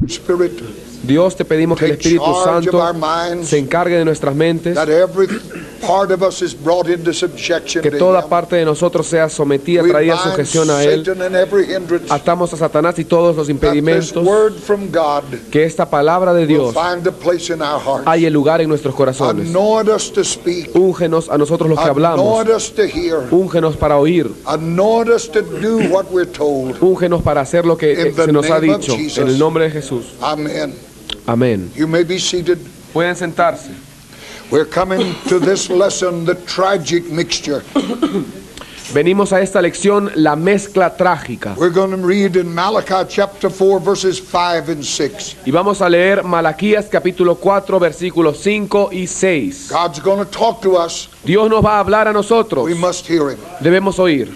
Spirit, Dios, te pedimos que el take Espíritu charge of our Santo minds, se encargue de nuestras mentes, that every part of us is brought into subjection que to toda Him. parte de nosotros sea sometida, We traída a bind sujeción a Él. Satan and every hindrance, Atamos a Satanás y todos los that this impedimentos, word from God que esta palabra de will Dios find a place in our hearts. haya lugar en nuestros corazones. Anoint us to speak. Úngenos a nosotros los que hablamos, Anoint us to hear. úngenos para oír, Anoint us to do what we're told. úngenos para hacer lo que In the se nos ha name of dicho, Jesus. en el nombre de Jesús. Amen. Amén. You may be seated. Pueden sentarse. We're coming to this lesson, the tragic mixture. Venimos a esta lección, la mezcla trágica. We're going to read in Malachi chapter 4 verses 5 and 6. Y vamos a leer Malaquías capítulo 4 versículos 5 y 6. God's going to talk to us. Dios nos va a hablar a nosotros. We must hear Him. Debemos oír.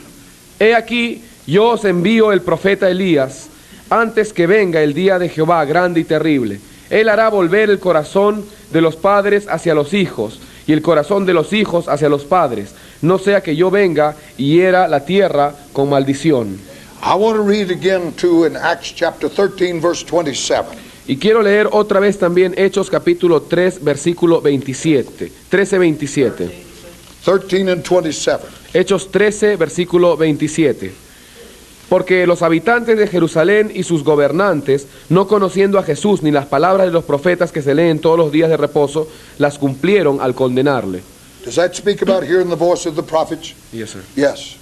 He aquí, yo os envío el profeta Elías, antes que venga el día de Jehová grande y terrible. Él hará volver el corazón de los padres hacia los hijos, y el corazón de los hijos hacia los padres, no sea que yo venga y hiera la tierra con maldición. I want to read again too in Acts chapter 13 verse 27. Y quiero leer otra vez también Hechos capítulo 3 versículo 27, 13-27. 13 and 27. Hechos 13 versículo 27. Porque los habitantes de Jerusalén y sus gobernantes, no conociendo a Jesús ni las palabras de los profetas que se leen todos los días de reposo, las cumplieron al condenarle. Does that speak about hearing the voice of the prophets? Yes, sir. Yes.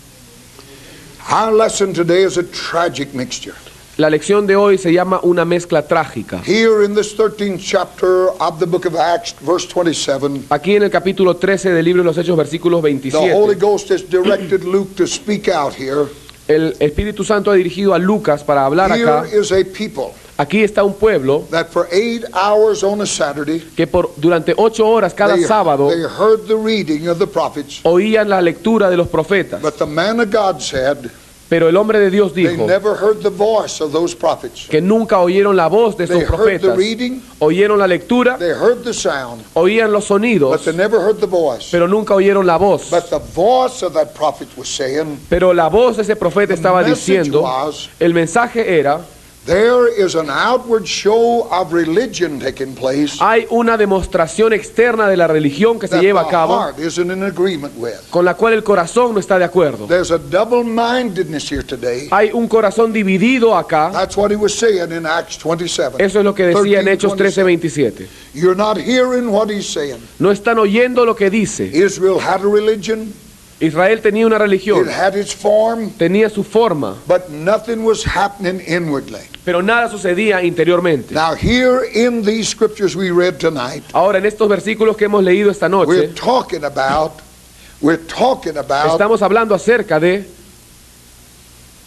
Our lesson today is a tragic mixture. La lección de hoy se llama una mezcla trágica. Here in this 13th chapter of the book of Acts, verse 27, Aquí en el capítulo 13 del libro de los Hechos, versículos the Holy 27, Ghost has directed Luke to speak out here. el Espíritu Santo ha dirigido a Lucas para hablar acá. Here is a people Aquí está un pueblo that for 8 hours on a Saturday, que durante 8 horas cada sábado they heard the reading of the prophets, oían la lectura de los profetas. but the man of God said Pero el hombre de Dios they dijo never heard the voice of those prophets. que nunca oyeron la voz de They estos heard the profetas. reading, Oyeron la lectura, they heard the sound, oían los but sonidos, they never heard the voice. pero nunca oyeron la voz. But the voice of that prophet was saying, Pero la voz de ese profeta estaba message diciendo, was, el mensaje era, there is an outward show of religion taking place hay una demostración externa de la religión que se that lleva a the cabo, heart isn't in agreement with. con la cual el corazón no está de acuerdo. There's a double-mindedness here today. Hay un corazón dividido acá. That's what he was saying in Acts 27. Eso es lo que decía en 13, Hechos 13:27. You're not hearing what he's saying. No están oyendo lo que dice. Israel had a religion, Israel tenía una religión, it had its form, tenía su forma, but nothing was happening inwardly. pero nada sucedía interiormente. Now here in these scriptures we read tonight, Ahora, en estos versículos que hemos leído esta we're noche, talking about estamos hablando acerca de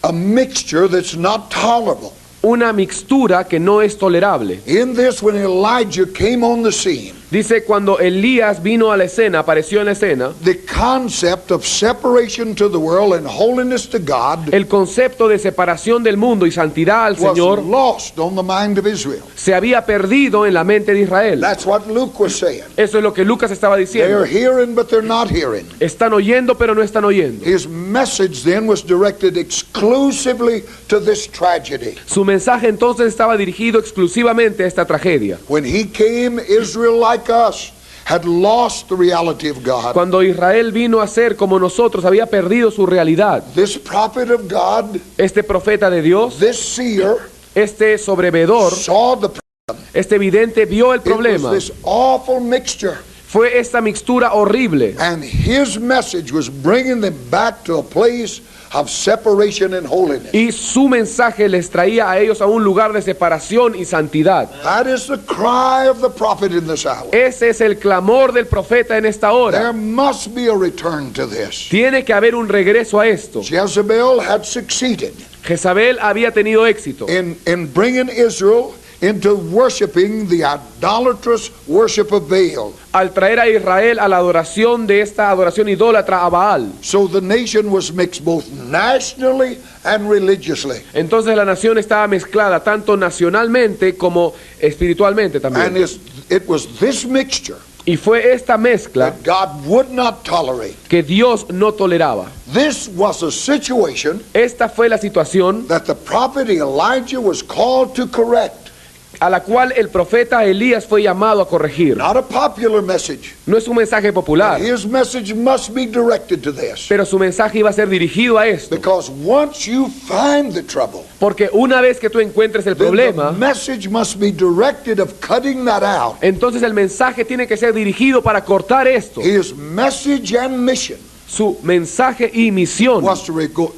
a mixture that's not tolerable. una mixtura que no es tolerable. In this, when Elijah came on the scene, Dice, cuando Elías vino a la escena, apareció en la escena, the concept of separation to the world and holiness to God el concepto de separación del mundo y santidad al was Señor lost on the mind of Israel. se había perdido en la mente de Israel. That's what Luke was saying. Eso es lo que Lucas estaba diciendo. They're hearing, but they're not hearing. Están oyendo, pero no están oyendo. His message then was directed exclusively to this tragedy. Su mensaje entonces estaba dirigido exclusivamente a esta tragedia. When he came, Israel, like us, had lost the reality of God. Cuando Israel vino a ser como nosotros, había perdido su realidad. This prophet of God, Este profeta de Dios, this seer, este sobrevedor, saw the este vidente vio el It was problema. this awful mixture, Fue esta mixtura horrible. and his message was bringing them back to a place of separation and holiness. Y su mensaje les traía a ellos a un lugar de separación y santidad. That is the cry of the prophet in this hour. Ese es el clamor del profeta en esta hora. There must be a return to this. Tiene que haber un regreso a esto. Jezebel had succeeded Jezabel había tenido éxito in bringing Israel into worshiping the idolatrous worship of Baal. al traer a Israel a la adoración de esta adoración idólatra a Baal. So the nation was mixed both nationally and religiously. Entonces la nación estaba mezclada tanto nacionalmente como espiritualmente And también. it was this mixture Y fue esta mezcla that God would not tolerate. que Dios no toleraba. This was a situation Esta fue la situación that the prophet Elijah was called to correct. a la cual el profeta Elías fue llamado a corregir. Not a popular message. No es un mensaje popular, His message must be directed to this. pero su mensaje iba a ser dirigido a esto. Because once you find the trouble, Porque una vez que tú encuentres el then the problema, message must be directed of cutting that out. entonces el mensaje tiene que ser dirigido para cortar esto. His message and mission Su mensaje y misión was to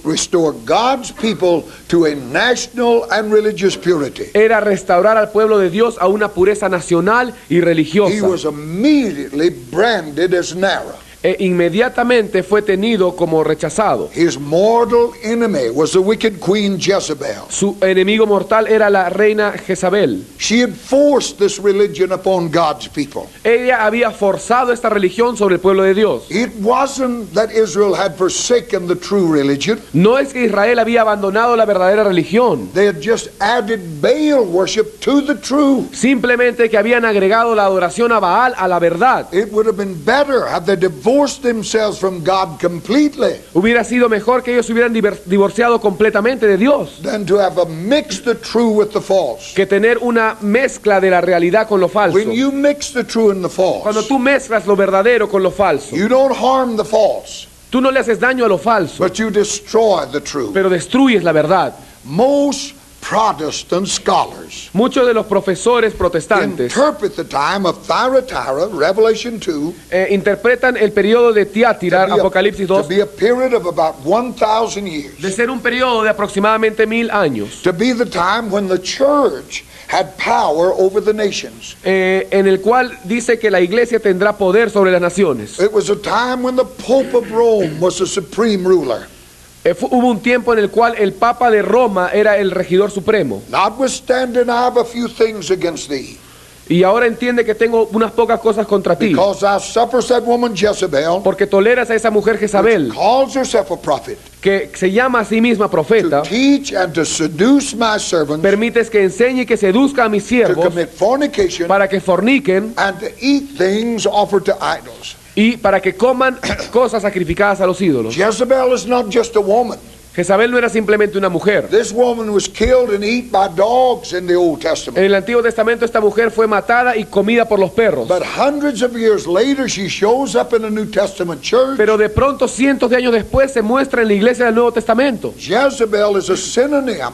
restore God's people to a national and religious purity. era restaurar al pueblo de Dios a una pureza nacional y He religiosa. was immediately branded as narrow. E inmediatamente fue tenido como rechazado. His mortal enemy was the wicked queen Jezebel. Su enemigo mortal era la reina Jezabel. She had forced this religion upon God's people. Ella había forzado esta religión sobre el pueblo de Dios. It wasn't that Israel had forsaken the true religion. No es que Israel había abandonado la verdadera religión, They had just added Baal worship to the true. simplemente que habían agregado la adoración a Baal a la verdad. It would have been better had they divorced themselves from God completely Hubiera sido mejor que ellos se hubieran divorciado completamente de Dios than to have mixed the true with the false. que tener una mezcla de la realidad con lo falso. When you mix the true and the Cuando false, tú mezclas lo verdadero con lo falso, you don't harm the false, tú no le haces daño a lo falso, but you destroy the true. pero destruyes la verdad. Most Protestant scholars Muchos de los profesores protestantes interpret the time of Thyatira, Revelation 2, interpretan el periodo de Tiatira, Apocalipsis to 2, be a period of about 1,000 de years, ser un periodo de aproximadamente 1000 años, to be the time when the church had power over the nations. en el cual dice que la iglesia tendrá poder sobre las naciones. It was a time when the Pope of Rome was the supreme ruler. Hubo un tiempo en el cual el Papa de Roma era el regidor supremo. Notwithstanding, I have a few things against thee, Y ahora entiende que tengo unas pocas cosas contra ti, because thou sufferest that woman Jezebel, porque toleras a esa mujer Jezabel, calls herself a prophet, que se llama a sí misma to profeta. teach and to seduce my servants, Permites que enseñe y que seduzca a mis to siervos commit fornication, para que forniquen and to eat things offered to idols. y para que coman cosas sacrificadas a los ídolos. Jezebel is not just a woman. Jezabel no era simplemente una mujer. This woman was killed and eaten by dogs in the Old En Testament. el Antiguo Testamento esta mujer fue matada y comida por los perros. But hundreds of years later, she shows up in the New Testament church. Pero de pronto, cientos de años después, se muestra en la iglesia del Nuevo Testamento. Jezebel is a synonym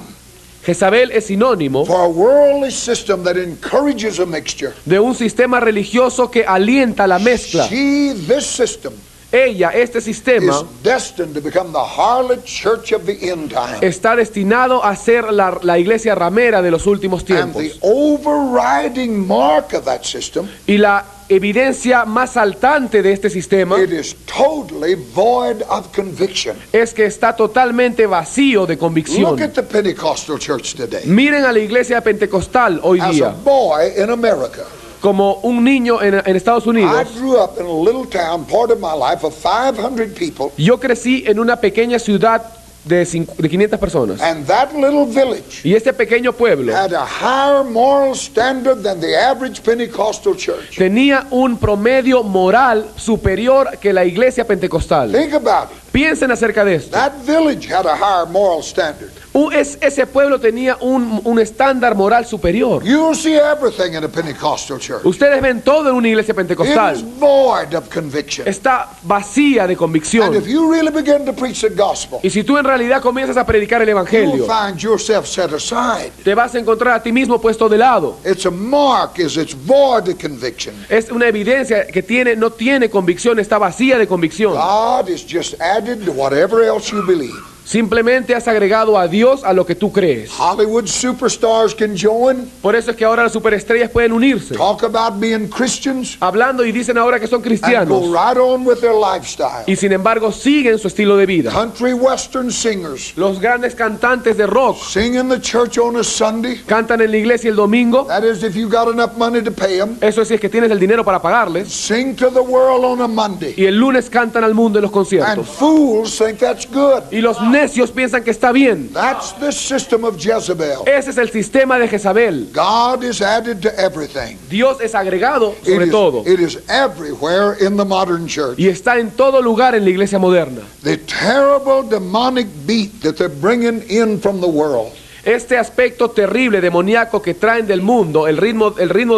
Jezabel es sinónimo for a worldly system that encourages a mixture. de un sistema religioso que alienta la mezcla. This system Ella, este sistema, is destined to become the harlot church of the end time. está destinado a ser la iglesia ramera de los últimos And tiempos. the overriding mark of that system, Y la evidencia más saltante de este sistema it is totally void of conviction. es que está totalmente vacío de convicción. Look at the Pentecostal church today. Miren a la iglesia pentecostal hoy As a día, boy in America, como un niño en Estados I Unidos. grew up in a little town, part of my life, of 500 people, Yo crecí en una pequeña ciudad de 500 personas. and that little village Y este pequeño pueblo had a higher moral standard than the average Pentecostal church. tenía un promedio moral superior que la iglesia pentecostal. Think about it. Piensen acerca de esto. That village had a higher moral standard. Ese pueblo tenía un estándar moral superior. You'll see everything in a Pentecostal church. Ustedes ven todo en una iglesia It is pentecostal. void of conviction. Está vacía de And convicción. if you really begin to preach the gospel, Y si tú en realidad comienzas a predicar el you'll evangelio, find yourself set aside. te vas a encontrar a ti mismo puesto de lado. It's a mark, is it's void of conviction. Es una evidencia que no tiene convicción, está vacía de convicción. God is just added to whatever else you believe. Simplemente has agregado a Dios a lo que tú crees. Hollywood superstars can join, Por eso es que ahora las superestrellas pueden unirse, talk about being Christians, hablando y dicen ahora que son and go cristianos, right on with their lifestyle. y sin embargo siguen su estilo de vida. Country western singers Los grandes cantantes de rock sing in the church on a Sunday. cantan en la iglesia el domingo. That is, if you got enough money to pay them. Eso sí, es que tienes el dinero para pagarles. Sing to the world on a Monday. Y el lunes cantan al mundo en los And conciertos. fools think that's good. Y los necios piensan que está bien. That's the system of Jezebel. Ese es el sistema de Jezabel. God is added to everything. Dios es agregado sobre todo. It is everywhere in the modern church. Y está en todo lugar en la iglesia moderna. The terrible demonic beat that they're bringing in from the world Este aspecto terrible, demoníaco que traen del mundo, el ritmo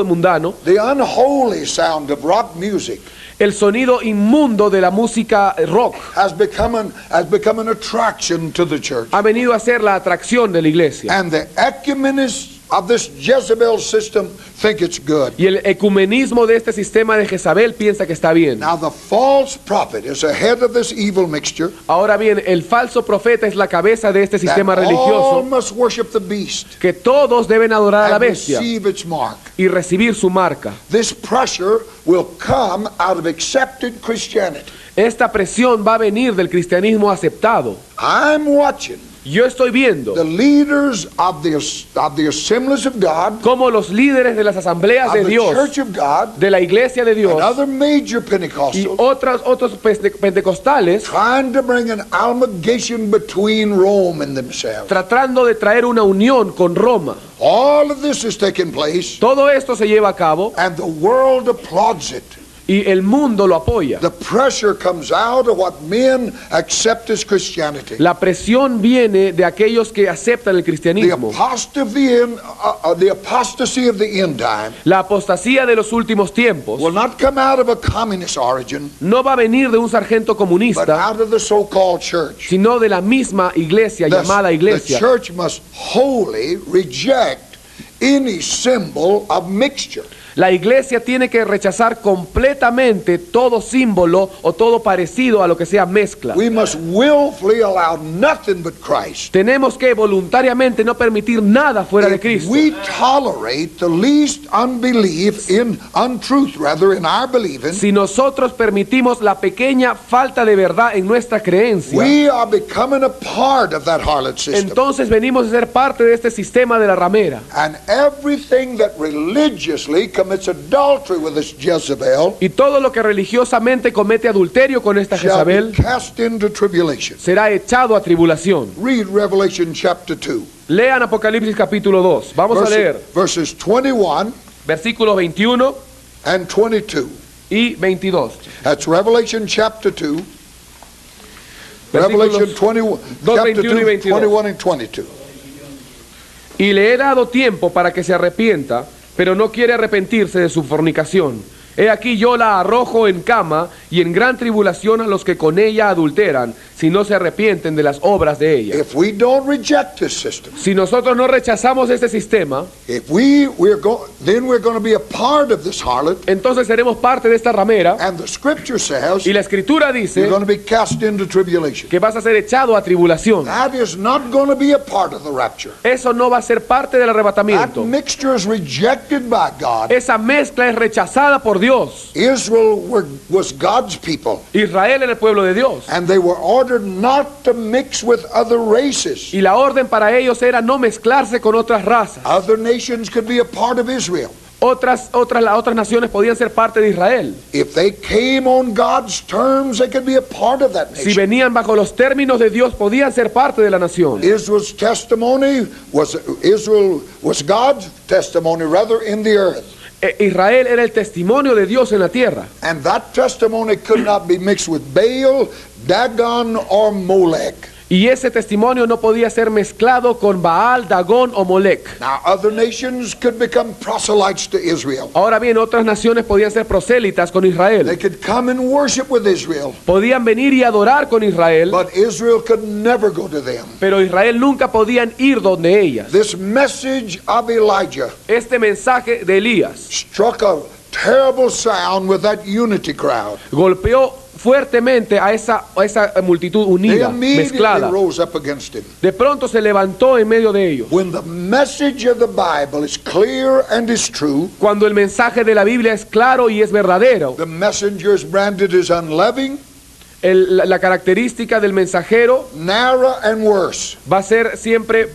mundano, the unholy sound of rock music, el sonido inmundo de la música rock, has become an attraction to the church. ha venido a ser la atracción de la iglesia. And the ecumenists of this Jezebel system think it's good. Y el ecumenismo de este sistema de Jezabel piensa que está bien. Now the false prophet is the head of this evil mixture. Ahora bien, el falso profeta es la cabeza de este That sistema all religioso, must worship the beast que todos deben adorar a la and bestia receive its mark. y recibir su marca. This pressure will come out of accepted Christianity. Esta presión va a venir del cristianismo aceptado. I'm watching Yo estoy viendo the leaders of the assemblies of God, cómo los líderes de las asambleas of de the Dios, Church of God, de la iglesia de and Dios other major y Pentecostals otros pentecostales trying to bring an amalgamation between Rome and themselves. tratando de traer una unión con Roma. All of this is taking place, Todo esto se lleva a cabo and the world applauds it. y el mundo lo apoya. The pressure comes out of what men accept as Christianity. La presión viene de aquellos que aceptan el The cristianismo. apostasy of the end time La apostasía de los últimos tiempos will not come out of a communist origin, no va a venir de un sargento but comunista, out of the so-called church. sino de la misma iglesia llamada The iglesia. church must wholly reject any symbol of mixture. La iglesia tiene que rechazar completamente todo símbolo o todo parecido a lo que sea mezcla. We must willfully allow nothing but Christ. Tenemos que voluntariamente no permitir nada fuera de If Cristo. we tolerate the least unbelief in untruth, rather in our believing, Si nosotros permitimos la pequeña falta de verdad en nuestra creencia, we are becoming a part of that harlot system. entonces venimos a ser parte de este sistema de la ramera. And everything that religiously commits adultery with this Jezebel Y todo lo que religiosamente comete adulterio con esta shall be Jezabel cast into tribulation. será echado a tribulación. Read Revelation chapter 2. Lean Apocalipsis capítulo 2. Vamos a leer Verses 21 versículos 21 and 22. y 22. That's Revelation chapter 2. Revelation Versículos 21, 2, chapter 21 y 2, 22. 21 and 22. Y le he dado tiempo para que se arrepienta, pero no quiere arrepentirse de su fornicación. He aquí yo la arrojo en cama y en gran tribulación a los que con ella adulteran, si no se arrepienten de las obras de ella. If we don't reject this system, Si nosotros no rechazamos este sistema, if then we're going to be a part of this harlot, entonces seremos parte de esta ramera. and the scripture says Y la escritura you're dice going to be cast into tribulation. que vas a ser echado a tribulación. That is not going to be a part of the rapture. Eso no va a ser parte del That arrebatamiento. mixture is rejected by God. Esa mezcla es rechazada por Dios. Israel was God's people, Israel era el pueblo de Dios. and they were ordered not to mix with other races. Y la orden para ellos era no mezclarse con otras razas. Other nations could be a part of Israel. Otras naciones podían ser parte de Israel. If they came on God's terms, they could be a part of that Si nation. venían bajo los términos de Dios, podían ser parte de la nación. Israel's testimony was God's testimony rather in the earth. Israel era el testimonio de Dios en la tierra. And that testimony could not be mixed with Baal, Dagon, or Molech. Y ese testimonio no podía ser mezclado con Baal, Dagón o Molec. Now other nations could become proselytes to Israel. Ahora bien, otras naciones podían ser prosélitas con Israel. They could come and worship with Israel, Podían venir y adorar con Israel, but Israel could never go to them. pero Israel nunca podían ir donde ellas. This message of Elijah Este mensaje de Elías struck a terrible sound with that unity crowd. golpeó fuertemente a esa multitud They unida, immediately mezclada. rose up against him. De pronto se levantó en medio de ellos. When the message of the Bible is clear and is true, Cuando el mensaje de la Biblia es claro y es verdadero, the messenger is branded as unloving, la característica del mensajero narrow, and worse. va a ser siempre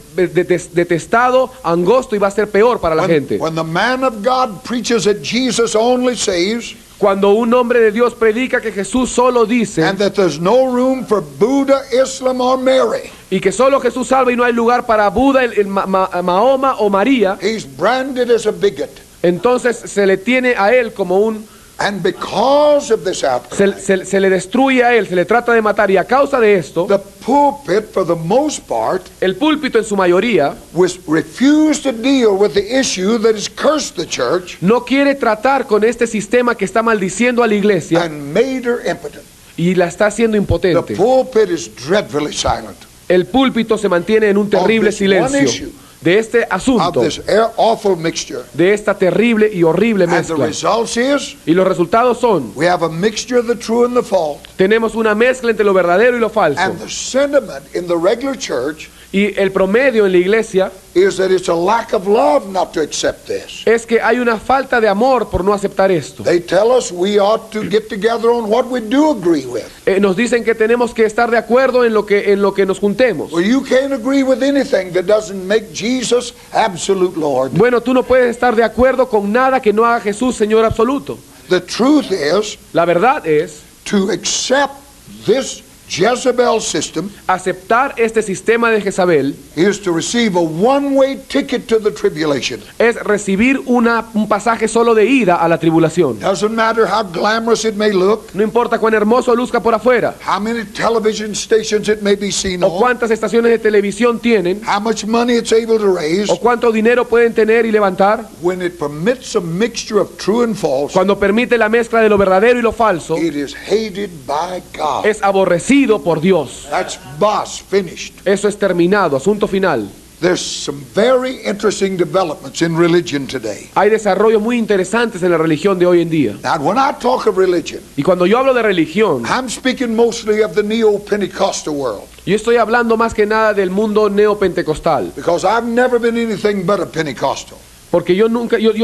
detestado, angosto y va a ser peor para la gente. When the man of God preaches that Jesus only saves, Cuando un hombre de Dios predica que Jesús solo dice and that there's no room for Buddha, Islam, or Mary, y que solo Jesús salva y no hay lugar para Buda, Mahoma o María, he's branded as a bigot. entonces se le tiene a él como un... And because of this outcry, Se le destruye a él, se le trata de matar, y a causa de esto, the pulpit, for the most part, El púlpito en su mayoría refused to deal with the issue that has cursed the church no quiere tratar con este sistema que está maldiciendo a la iglesia and made her impotent. y la está haciendo The impotente. pulpit is dreadfully silent El púlpito se mantiene en un terrible this one silencio issue de este of asunto, this awful mixture. de esta terrible y horrible And the mezcla. results is Y los resultados son, we have a mixture of the true and the false. tenemos una mezcla entre lo verdadero y lo falso. And the sentiment in the regular church Y el promedio en la iglesia is that it's a lack of love not to accept this. es que hay una falta de amor por no aceptar esto. They tell us we ought to get together on what we do agree with. Nos dicen que tenemos que estar de acuerdo en lo que nos juntemos. Well, you can't agree with anything that doesn't make Jesus absolute Lord. Bueno, tú no puedes estar de acuerdo con nada que no haga Jesús Señor absoluto. The truth is, La verdad es, to accept this Jezebel system aceptar este sistema de Jezabel is to receive a one-way ticket to the tribulation. es recibir un pasaje solo de ida a la tribulación. Doesn't matter how glamorous it may look, No importa cuán hermoso luzca por afuera, how many television stations it may be seen o on, cuántas estaciones de televisión tienen, how much money it's able to raise. o cuánto dinero pueden tener y levantar. When it permits a mixture of true and false, Cuando permite la mezcla de lo verdadero y lo falso, it is hated by God. es aborrecido por Dios. That's boss, finished. Eso es terminado, asunto final. There's some very interesting developments in religion today. Hay desarrollos muy interesantes en la religión de hoy en día. Now, when I talk of religion, Y cuando yo hablo de religión, I'm speaking mostly of the neo-Pentecostal world, yo estoy hablando más que nada del mundo neopentecostal. because I've never been anything but a Pentecostal. Porque yo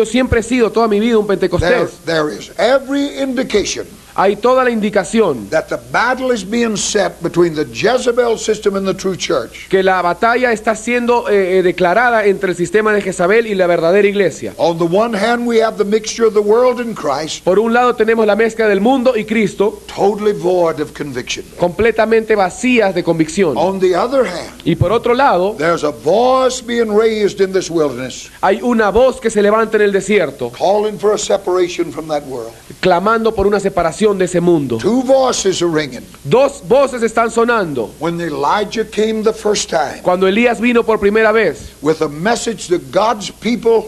siempre he sido toda mi vida un pentecostés. There is every indication Hay toda la indicación that the battle is being set between the Jezebel system and the true church. que la batalla está siendo declarada entre el sistema de Jezabel y la verdadera iglesia. On the one hand, we have the mixture of the world and Christ, Por un lado tenemos la mezcla del mundo y Cristo, totally void of conviction. completamente vacías de convicción. On the other hand, Y por otro lado, there's a voice being raised in this wilderness, hay una voz que se levanta en el desierto, calling for a separation from that world. clamando por una separación de ese mundo. Two voices are ringing. Dos voces están sonando. When Elijah came the first time Cuando Elías vino por primera vez with a message to God's people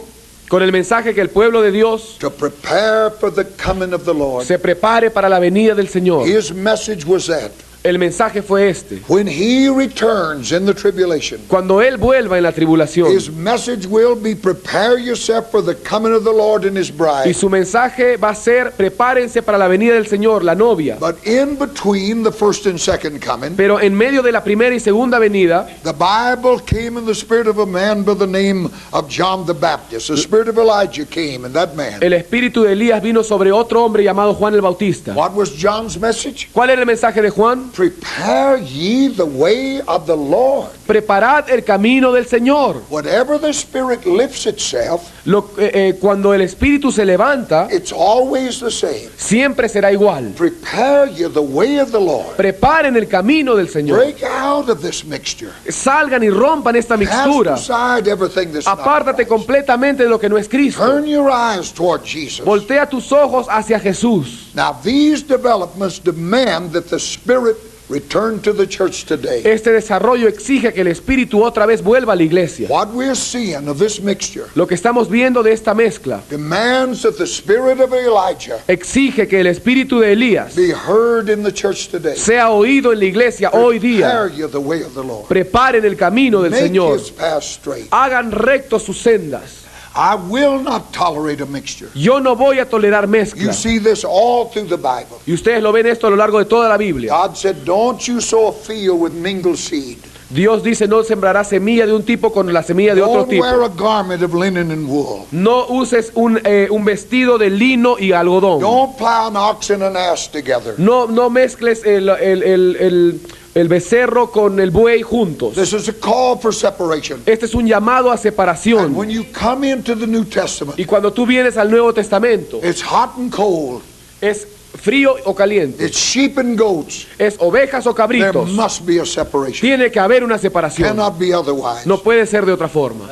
con el mensaje que el pueblo de Dios to prepare for the coming of the Lord, se prepare para la venida del Señor. his message was that El mensaje fue este: when he returns in the tribulation, cuando Él vuelva en la tribulación, his message will be prepare yourself for the coming of the Lord and his y bride. su mensaje va a ser prepárense para la venida del Señor, la novia. But in between the first and second coming, Pero en medio de la primera y segunda venida, the Bible came in the spirit of a man by the name of John the Baptist. The spirit of Elijah came in that man. el espíritu de Elías vino sobre otro hombre llamado Juan el Bautista. What was John's message? ¿Cuál era el mensaje de Juan? Prepare ye the way of the Lord. Preparad el camino del Señor. Whatever the Spirit lifts itself, Cuando el espíritu se levanta, it's always the same. siempre será igual. Prepare ye the way of the Lord. Preparen el camino del Señor. Break out of this mixture. Salgan y rompan esta Cast mixtura. aside everything that's not Apártate Christ. completamente de lo que no es Cristo. Turn your eyes toward Jesus. Voltea tus ojos hacia Jesús. Now, these developments demand that the Spirit return to the church today. Este desarrollo exige que el espíritu otra vez vuelva a la iglesia. What we're seeing of this mixture Lo que estamos viendo de esta mezcla demands that the spirit of Elijah exige que el espíritu de Elías be heard in the church today. sea oído en la iglesia hoy día. Prepare you the way of the Lord. Preparen el camino del Make Señor. his path straight. Hagan rectos sus sendas. I will not tolerate a mixture. Yo no voy a tolerar You mezcla. see this all through the Bible. Y ustedes lo ven esto a lo largo de toda la Biblia. God said, don't you sow a field with mingled seed. Dios dice: no sembrarás semilla de un tipo con la semilla de otro Don't tipo. wear a garment of linen and wool. No uses un vestido de lino y algodón. Don't plow an ox and an ass together. No mezcles el becerro con el buey juntos. This is a call for separation. Este es un llamado a And separación. when you come into the New Testament, Y cuando tú vienes al Nuevo Testamento, it's hot and cold. es frío o caliente, It's sheep and goats. es ovejas o There cabritos. must be a separation. Tiene que haber una separación. Cannot be otherwise. No puede ser de otra forma.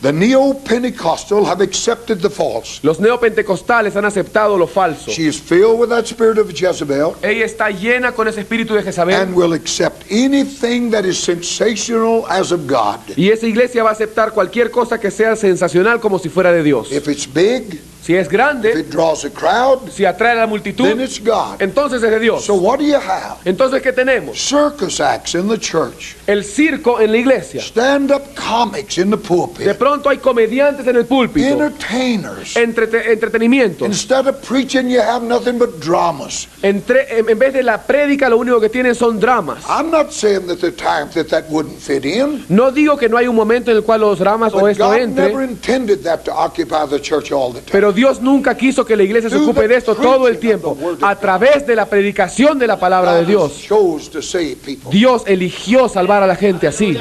The neo-Pentecostal have accepted the false. Los neopentecostales han aceptado lo falso. She is filled with that spirit of Jezebel Ella está llena con ese espíritu de Jezabel. and will accept anything that is sensational as of God. Y esa iglesia va a aceptar cualquier cosa que sea sensacional como si fuera de Dios. If it's big, Si es if grande, it draws a crowd, si atrae a la then multitud, it's God. entonces es de Dios. So what do you have? Entonces, ¿qué tenemos? Circus acts in the church. El circo en la iglesia. Stand-up comics in the De pulpit. pronto hay comediantes en el púlpito. Entertainers. Entretenimiento. Instead of preaching, you have nothing but dramas. En vez de la prédica, lo único que tienen son dramas. I'm not saying that there are times that wouldn't fit in, No digo que no hay un momento en el cual los dramas o but esto God entre, never intended that to occupy the church all the time. pero Dios nunca quiso que la iglesia se ocupe de esto todo el tiempo. A través de la predicación de la palabra de God Dios, chose to save people. Dios eligió salvar a la gente así.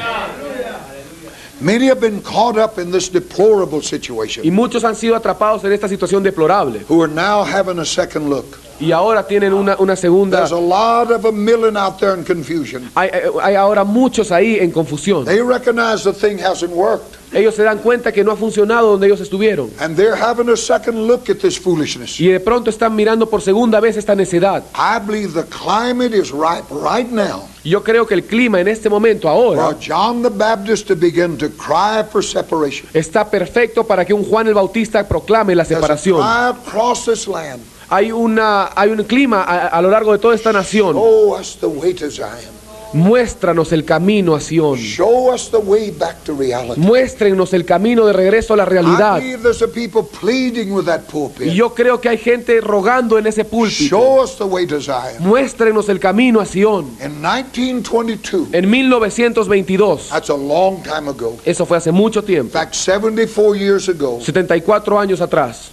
Many have been caught up in this deplorable situation Y muchos han sido atrapados en esta situación deplorable. who are now having a second look. Y ahora tienen una segunda. There's a lot of a million out there in confusion. Hay ahora muchos ahí en confusión. They recognize the thing hasn't worked, Ellos se dan cuenta que no ha funcionado donde ellos estuvieron. and they're having a second look at this foolishness. Y de pronto están mirando por segunda vez esta necedad. I believe the climate is ripe right now Yo creo que el clima en este momento ahora for John the Baptist to begin to cry for separation. está perfecto para que un Juan el Bautista proclame la There's a separación. cry across this land. Hay un clima a lo largo de toda esta nación. Show us the way to Zion. Muéstranos el camino a Sion. Show us the way back to reality. Muéstrenos el camino de regreso a la I realidad. believe there's a people pleading with that Y pulpit. yo creo que hay gente rogando en ese púlpito. Show us the way to Zion. Muéstrenos el camino a Sion. In 1922, En 1922, that's a long time ago. eso fue hace mucho In tiempo, fact, 74 years ago, 74 años atrás,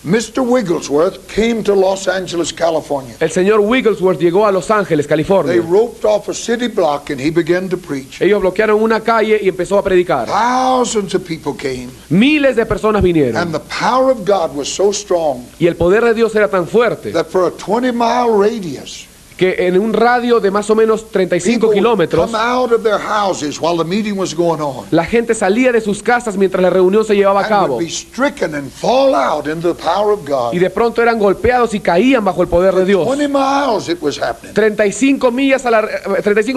Mr. Wigglesworth came to Los Angeles, California. el señor Wigglesworth llegó a Los Ángeles, They California. roped off a city block and he began to preach. Ellos bloquearon una calle y empezó a predicar. Thousands of people came, Miles de personas vinieron. and the power of God was so strong Y el poder de Dios era tan fuerte that for a 20-mile radius, que en un radio de más o menos 35 people would kilómetros, come out of their houses while the meeting was going on la gente salía de sus casas mientras la reunión se llevaba a and cabo. would be stricken and fall out into the power of God. Y de pronto eran golpeados y caían bajo el poder de Dios. 20 miles it was happening. 35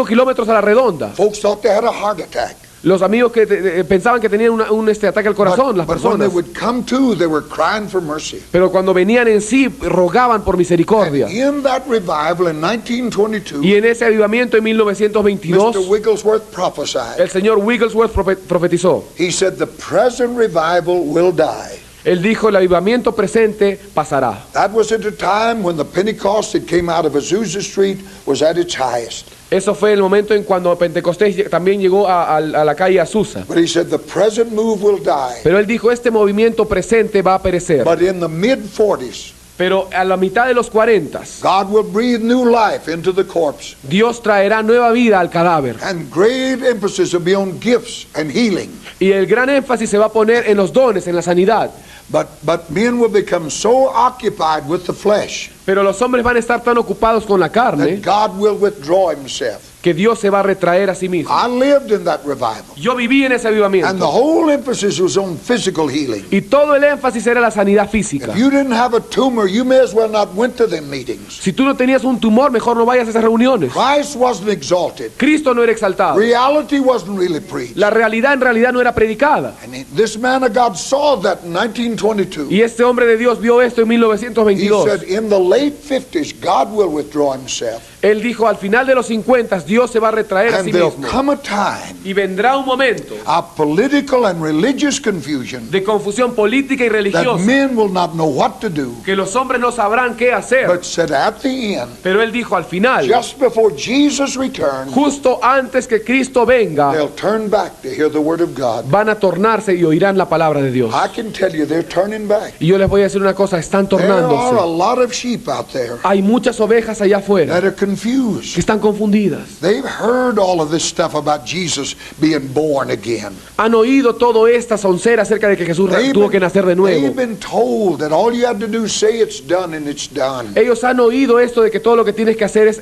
kilómetros a la redonda. Folks thought they had a heart attack. Los amigos que pensaban que tenían un ataque al corazón, las But when they personas. would come to, they were crying for mercy. Pero cuando venían en sí, rogaban por misericordia. In that revival in 1922, Y en ese avivamiento en Mr. 1922, Wigglesworth prophesied. el señor Wigglesworth profetizó. He said, the present revival will die. Él dijo, el avivamiento presente pasará. That was at a time when the Pentecost that came out of Azusa Street was at its highest. Eso fue el momento en cuando Pentecostés también llegó a la calle Azusa. But he said, the present move will die. Pero él dijo, este movimiento presente va a perecer. But in the mid-40s, Pero a la mitad de los 40, God will breathe new life into the corpse. Dios traerá nueva vida al cadáver. And great emphasis will be on gifts and healing. Y el gran énfasis se va a poner en los dones, en la sanidad. But men will become so occupied with the flesh Pero los hombres van a estar tan ocupados con la carne that God will withdraw himself. que Dios se va a retraer a sí mismo. I lived in that revival. Yo viví en ese And the avivamiento. whole emphasis was on physical healing. Y todo el énfasis era la sanidad física. If you didn't have a tumor, you may as well not went to them meetings. Si tú no tenías un tumor, mejor no vayas a esas reuniones. Christ wasn't exalted. Cristo no era exaltado. Reality wasn't really preached. La realidad en realidad no era predicada. And this man of God saw that in 1922. Y este hombre de Dios vio esto en He 1922. said, in the late 50s, God will withdraw himself. Él dijo, al final de los 50, Dios se va a retraer a And sí there'll mismo. come a time Y vendrá un momento of political and religious confusion de confusión política y that religiosa, men will not know what to do. que los hombres no sabrán qué hacer. But said at the end, Pero él dijo, al final, just before Jesus returned, justo antes que Cristo venga, they'll turn back to hear the word of God. van a tornarse y oirán la palabra de Dios. I can tell you they're turning back. Y yo les voy a decir una cosa, están There are a tornándose. lot of sheep out there Hay muchas ovejas allá that afuera are confused. que están confundidas. They've heard all of this stuff about Jesus being born again. Han oído toda esta soncera acerca de que Jesús tuvo que nacer de They've nuevo. been told that all you have to do is say it's done and it's done. Ellos han oído esto de que todo lo que tienes que hacer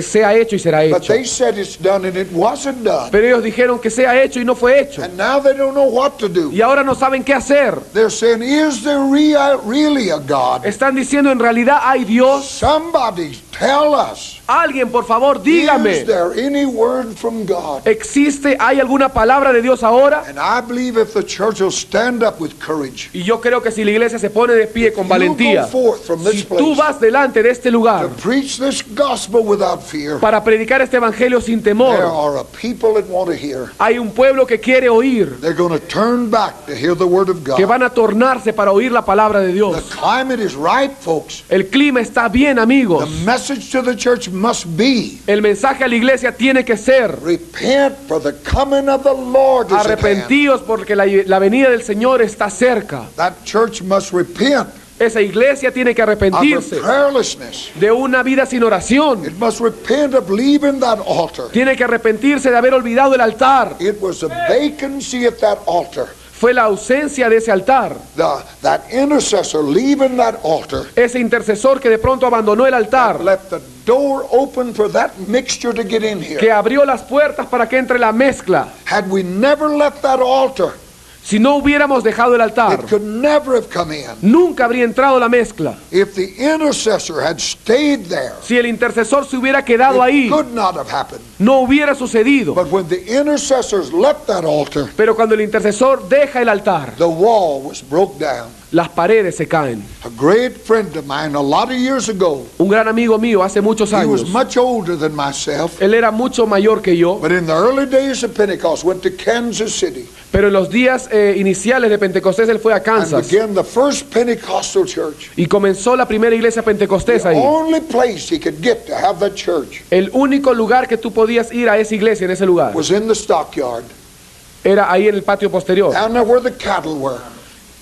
sea hecho y será But hecho. they said it's done and it wasn't done. Pero ellos dijeron que sea hecho y no fue hecho. And now they don't know what to do. Y ahora no saben qué hacer. They're saying, is there really a God? Están diciendo, en realidad hay Dios. Somebody tell us. Alguien, por favor, Is dígame. there any word from God? ¿Hay alguna palabra de Dios ahora? And I believe if the church will stand up with courage, Y yo creo que si la iglesia se pone de pie con valentía, you go forth from this si tú place vas delante de este to lugar preach this gospel without fear, para predicar este evangelio sin there temor, are a people that want to hear. hay un pueblo que quiere oír, They're going to turn back to hear the word of que God. van a tornarse para oír la palabra de The Dios. climate is right, folks. El clima está bien, amigos. The message to the church must be, El mensaje a la iglesia tiene que ser: repent, for the coming of the Lord is at hand. arrepentíos porque la venida del Señor está cerca. That church must repent Esa iglesia tiene que of arrepentirse her prayerlessness. de una vida sin oración. It must repent of leaving that altar. Tiene que arrepentirse de haber olvidado el altar. It was a vacancy at that altar. Fue la ausencia de ese altar. That intercessor leaving that altar Ese intercesor que de pronto abandonó el altar, left the door open for that mixture to get in here. que abrió las puertas para que entre la mezcla. Had we never left that altar, Si no hubiéramos dejado el altar, it could never have come in. nunca habría entrado la mezcla. If the intercessor had stayed there, Si el intercesor se hubiera quedado ahí, it could not have happened. no hubiera sucedido. But when the intercessors left that altar, Pero cuando el intercesor deja el altar, the wall was broke down. las paredes se caen. A great friend of mine, a lot of years ago, Un gran amigo mío hace muchos he was años, much older than myself, él era mucho mayor que yo, but in the early days of Pentecost went to Kansas City pero en los días iniciales de Pentecostés él fue a and Kansas began the first Pentecostal church. y comenzó la primera iglesia pentecostés The ahí. only place he could get to have that church El único lugar que tú podías ir a esa iglesia, en ese lugar, was in the stockyard, era ahí en el patio posterior. down there where the cattle were,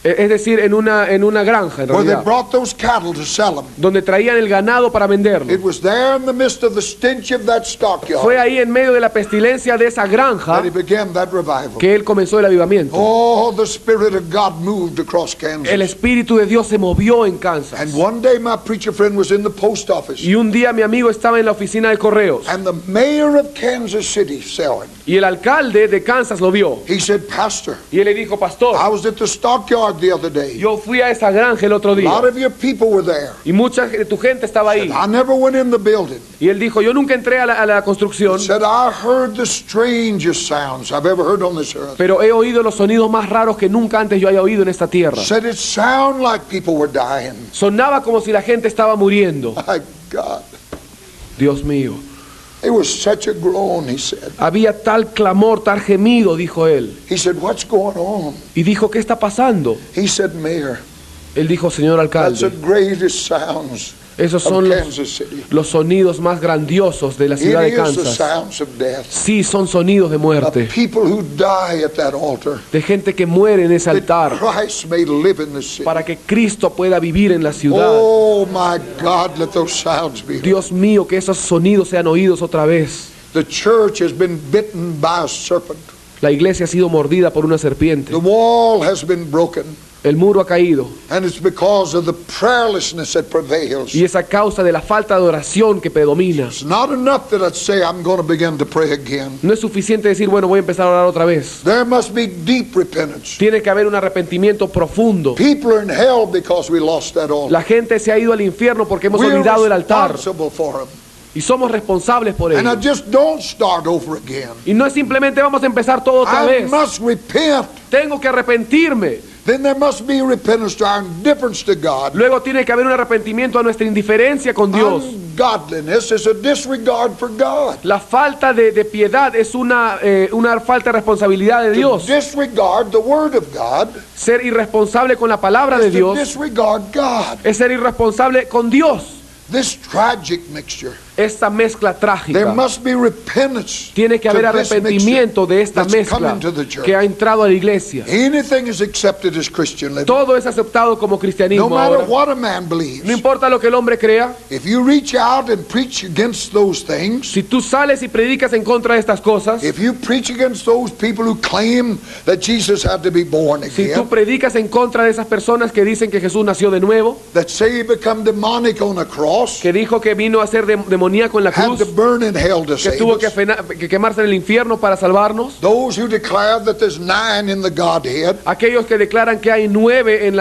Es decir, en una granja, en where they realidad, brought those cattle to sell them. donde traían el ganado para venderlo. It was there in the midst of the stench of that stockyard Fue ahí en medio de la pestilencia de esa granja that he began that revival. que él comenzó el avivamiento. Oh, the Spirit of God moved across El Kansas. Espíritu de Dios se movió en Kansas. And one day my preacher friend was in the post office, Y un día mi amigo estaba en la oficina de correos and the mayor of Kansas City saw him. y el alcalde de Kansas lo vio. He said, Pastor, Y él le dijo: pastor, I was at the stockyard the other day. yo fui a esa granja el otro A día lot of your people were there. y mucha de tu gente estaba ahí. I never went in the building. Y él dijo: yo nunca entré a la construcción, Said, I heard the strangest sounds I've ever heard on this earth. pero he oído los sonidos más raros que nunca antes yo haya oído en esta tierra. Said it sounded like people were dying. Sonaba como si la gente estaba muriendo. My God. Dios mío. It was such a groan, he said. Había tal clamor, tal gemido, dijo él. He said, what's going on? Y dijo: ¿qué está pasando? He said, Mayor, Él dijo: señor that's the alcalde, greatest sounds esos of son Kansas City. los sonidos más grandiosos de la It ciudad de is the Kansas. sounds of death. Sí, son sonidos de Of muerte, people who die at that altar. de gente que muere en ese That altar Christ may live in the city. para que Cristo pueda vivir en la ciudad. Oh my God, let those sounds be heard. Dios mío, que esos sonidos sean oídos otra vez. The church has been bitten by a serpent. La iglesia ha sido mordida por una serpiente. The wall has been broken. El muro ha caído. And it's because of the prayerlessness that prevails. Y es a causa de la falta de oración que predomina. It's not enough that I say I'm going to begin to pray again. No es suficiente decir: bueno, voy a empezar a orar otra vez. There must be deep repentance. Tiene que haber un arrepentimiento profundo. People are in hell because we lost that altar. La gente se ha ido al infierno porque hemos We're olvidado el altar. responsible for them. Y somos responsables por And I ello. just don't start over again. Y no es simplemente vamos a empezar todo otra I vez. must repent. Tengo que arrepentirme. Then there must be repentance to our indifference to God. Luego tiene que haber un arrepentimiento a nuestra indiferencia con Dios. Ungodliness is a disregard for God. La falta de piedad es una falta de responsabilidad de To Dios. disregard the word of God Ser irresponsable con la palabra de is to Dios disregard God. es ser irresponsable con Dios. This tragic mixture esta mezcla There trágica. must be repentance. Tiene que haber to this arrepentimiento mixture de esta that's come mezcla into the church. que ha entrado a la iglesia. Anything is accepted as Christian living. Todo es aceptado como No cristianismo matter ahora. what a man believes. No importa lo que el hombre crea. If you reach out and preach against those things, Si tú sales y predicas en contra de estas cosas, if you preach against those people who claim that Jesus had to be born si tú again, predicas en contra de esas personas que dicen que Jesús nació de nuevo, that say he become demonic on a cross, que dijo que vino a ser demoníaco en la had cruz, to burn in hell to que save tuvo que us, quemarse en el infierno para salvarnos, those who declare that there's 9 in the Godhead, aquellos que declaran que hay 9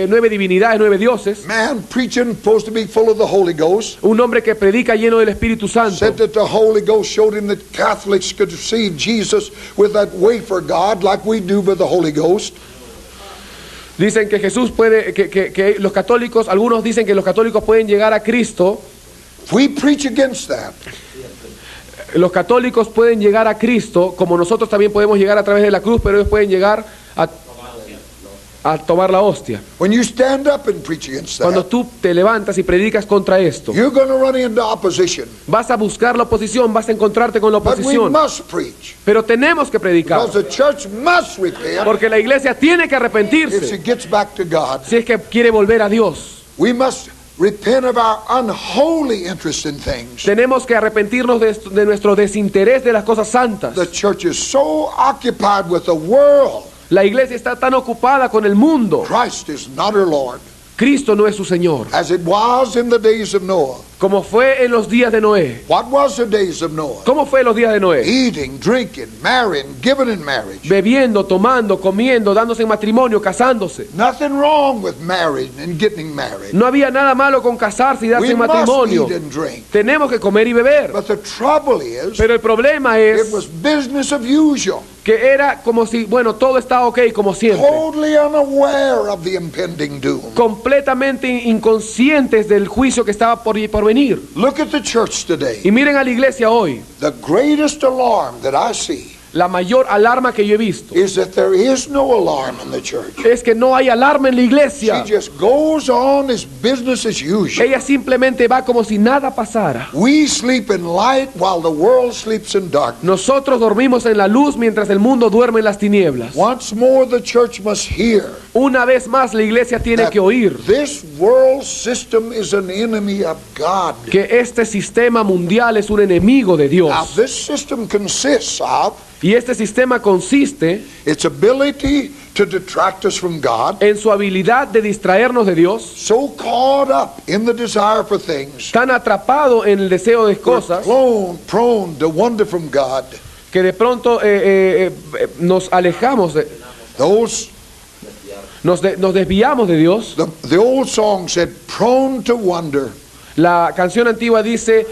9 divinidades, 9 dioses, man preaching supposed to be full of the Holy Ghost, un hombre que predica lleno del Espíritu Santo, said that the Holy Ghost showed him that Catholics could receive Jesus with that wafer God like we do with the Holy Ghost. dicen que Jesús puede, que los católicos, algunos dicen que los católicos pueden llegar a Cristo, If we preach against that, los católicos pueden llegar a Cristo, como nosotros también podemos llegar a través de la cruz, pero ellos pueden llegar a tomar la hostia. when you stand up and preach against Cuando that, tú te levantas y predicas contra esto, you're going to run into opposition. vas a buscar la oposición, vas a encontrarte con la But we oposición, must preach. pero tenemos que predicar, Because the church must repent porque la iglesia tiene que if arrepentirse she gets back to God. si es que quiere volver a Dios. We must repent of our unholy interest in things. Tenemos que arrepentirnos de nuestro desinterés de las cosas santas. The church is so occupied with the world. La iglesia está tan ocupada con el mundo. Christ is not her Lord. Cristo no es su Señor. As it was in the days of Noah. Como fue en los días de Noé. What was the days of Noah? ¿Cómo fue en los días de Noé? Eating, drinking, marrying, giving in marriage. Bebiendo, tomando, comiendo, dándose en matrimonio, casándose. Nothing wrong with marrying and getting married. No había nada malo con casarse y darse We en must matrimonio. eat and drink. Tenemos que comer y beber. But the trouble is, Pero el problema it es was business of usual. que era como si, bueno, todo está ok como siempre. Totally unaware of the impending doom. Completamente inconscientes del juicio que estaba por venir. Look at the church today. Y miren a la iglesia hoy. The greatest alarm that I see La mayor alarma que yo he visto is that there is no alarm in the church. es que no hay alarma en la She iglesia. just goes on as business as usual. Ella simplemente va como si nada pasara. We sleep in light while the world sleeps in darkness. Nosotros dormimos en la luz mientras el mundo duerme en las tinieblas. Once more the church must hear Una vez más la iglesia tiene that que oír this world system is an enemy of God. que este sistema mundial es un enemigo de Now Dios. this system consists of Y este sistema consiste its ability to detract us from God, en su habilidad de distraernos de Dios, so caught up in the desire for things, tan atrapado en el deseo de we're cosas, prone to wander from God. que de pronto nos alejamos, Those nos desviamos de Dios. the old song said, prone to wander. La canción antigua dice,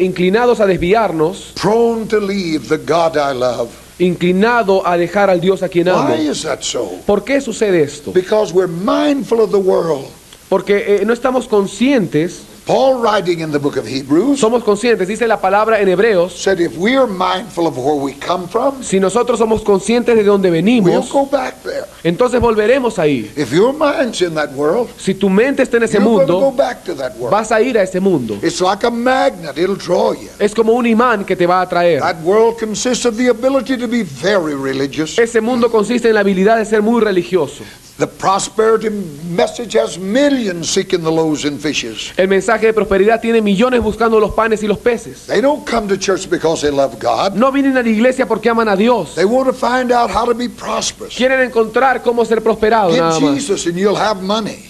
inclinados a desviarnos, Prone to leave the God I love. inclinado a dejar al Dios a quien amo. Why is that so? ¿Por qué sucede esto? Because we're mindful of the world. Porque no estamos conscientes, Paul, writing in the book of Hebrews, somos conscientes, dice la palabra en Hebreos, said if we are mindful of where we come from, si nosotros somos conscientes de dónde we'll venimos, go back there. entonces volveremos ahí. If your mind's in that world, Si tu mente está en ese you're going to go mundo, back to that world. vas a ir a ese mundo. It's like a magnet, it'll draw you. Es como un imán que te va a atraer. That world consists of the ability to be very religious. Ese mundo consiste en la habilidad de ser muy religioso. The prosperity message has millions seeking the loaves and fishes. El mensaje de prosperidad tiene millones buscando los panes y los peces. They don't come to church because they love God. No vienen a la iglesia porque aman a Dios. They want to find out how to be prosperous. Quieren encontrar cómo ser prosperado Get nada más. Jesus and you'll have money.